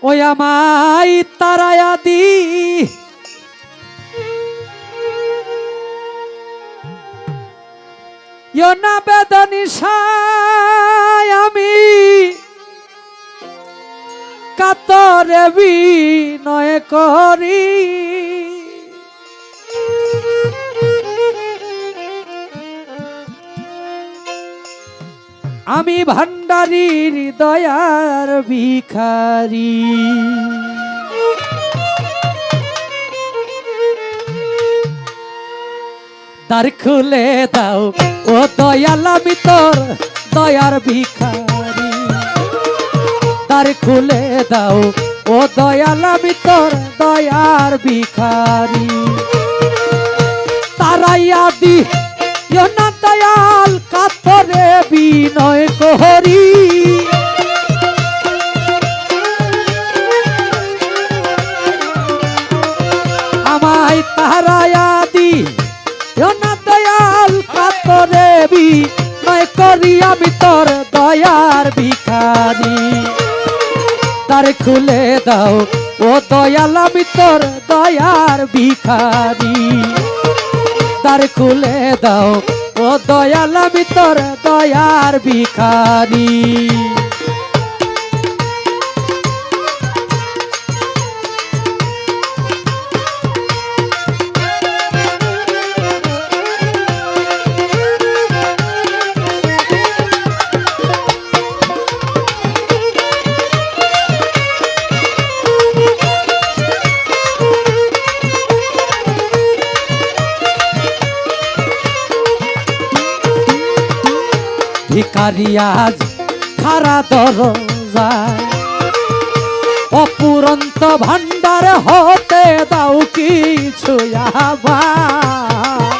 ওই আমায় তারায়া দি না বেদনিশায় আমি কাতরে বিনয় করি আমি ভান্ডারীর দয়ার ভিখারি দ্বার খুলে দাও ও দয়াল আমি তোর দয়ার ভিখারি দ্বার খুলে দাও ও দয়াল আমি তোর দয়ার ভিখারি তারাইয়া দি না দয়াল কাতরে বিনয় করি আমায় তারাইয়া দি না দয়াল কাতরে বিনয় করি আমি তোর দয়ার ভিখারি দ্বার খুলে দাও ও দয়াল আমি তোর দয়ার ভিখারি দ্বার খুলে দাও ও দয়াল আমি তোর দয়ার ভিখারি ভিখারি আজ খারা দরজায় অপুরন্ত ভান্ডার হতে দাও কিছু আবার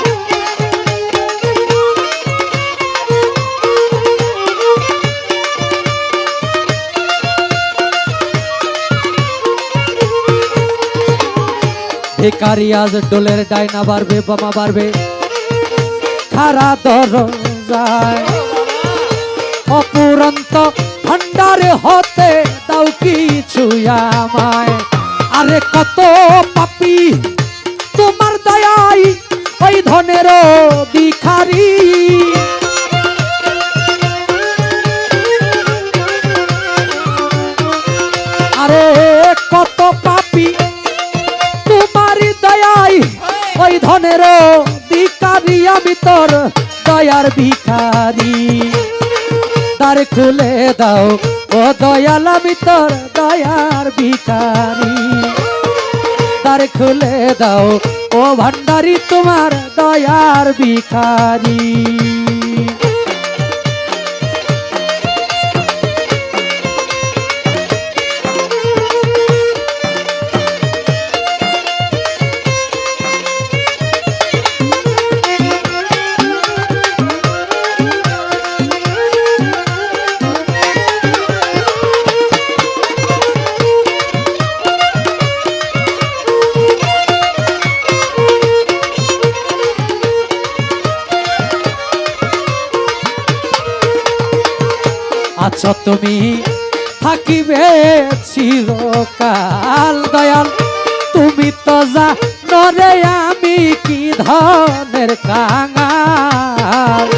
ভিখারি আজ ডোলের ডাইনা বাড়বে বোমা বাড়বে খারা দরজায় অপুরন্ত ভান্ডারে হতে দাও কিছু আমায় আরে কত পাপী তোমার দয়াই ওই ধনের ভিখারি আরে কত পাপী তোমার দয়াই ওই ধনের ভিখারি আমি তোর দয়ার ভিখারি দ্বার খুলে দাও ও দয়াল আমি তোর দয়ার ভিখারি দ্বার খুলে দাও ও ভান্ডারি তোমার দয়ার ভিখারি আছো তুমি থাকিবে চিরকাল দয়াল তুমি তো জানো রে আমি কি ধনের কাঙাল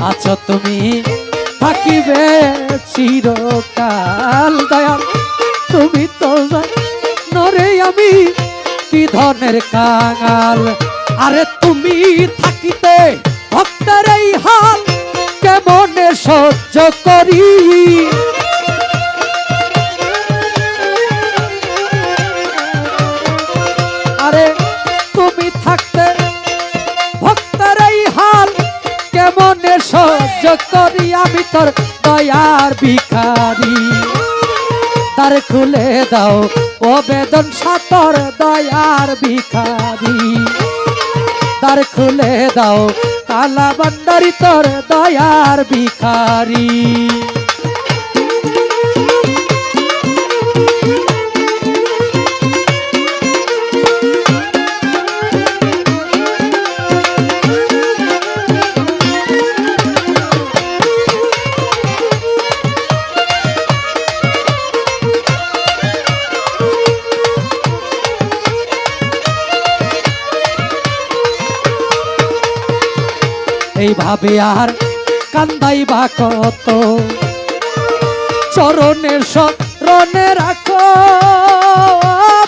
আছো তুমি থাকিবে চিরকাল দয়াল তুমি তো জানো রে আমি কি ধনের কাঙাল আরে তুমি থাকিতে ভক্তের এই হাল কেমনে সহ্য করি আরে তুমি থাকতে ভক্তের এই হাল কেমনে সহ্য করি আমি তোর দয়ার ভিখারি দ্বার খুলে দাও ও বেদন সাতর দয়ার ভিখারি দ্বার খুলে দাও কালা ভান্ডারি তোর দয়ার ভিখারি এইভাবে আর কান্দাইবা কত, চরণের শরণে রাখো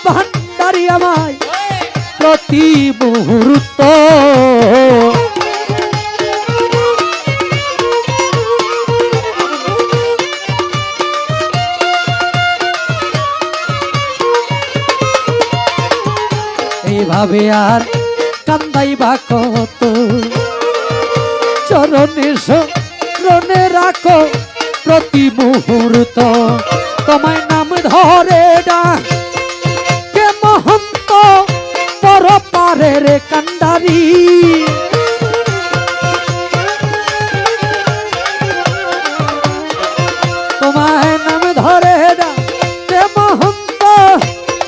ভান্ডারি আমায় প্রতি মুহূর্ত। এইভাবে আর কান্দাইবা কত, চরণে শরণে রাখো প্রতি মুহূর্ত। তোমায় নাম ধরে ডাকে মহন্ত পর পারের কান্ডারি, তোমায় নাম ধরে ডাকে মহন্ত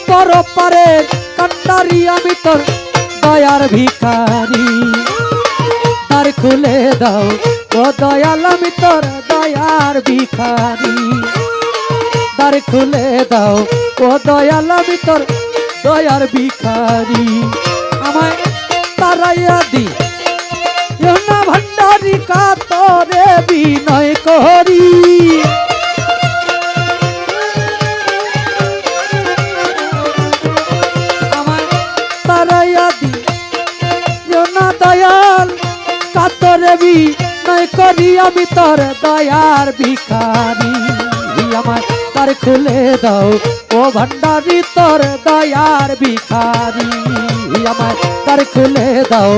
পর পারের কান্ডারি। আমি তোর দয়ার ভিখারি, দ্বার খুলে দাও ও দয়াল, আমি তোর দয়ার ভিখারি। দ্বার খুলে দাও ও দয়াল, আমি তোর দয়ার ভিখারি। আমায় তারাইয়া দি না ভান্ডারি, কাতরে বিনয় করি। আমায় তারাইয়া দি না দয়াল, কাতরে বিনয় করি। আমি তোর দয়ার ভিখারি, আমায় দ্বার খুলে দাও ও ভান্ডারি, তোর দয়ার ভিখারি। আমায় দ্বার খুলে দাও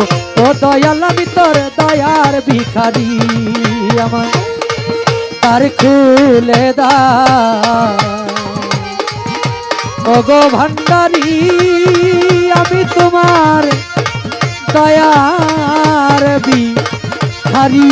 ও দয়াল, আমি তোর দয়ার ভিখারি। আমায় দ্বার খুলে দাও ও গো ভান্ডারি, আমি তোমার দয়ার ভিখারি।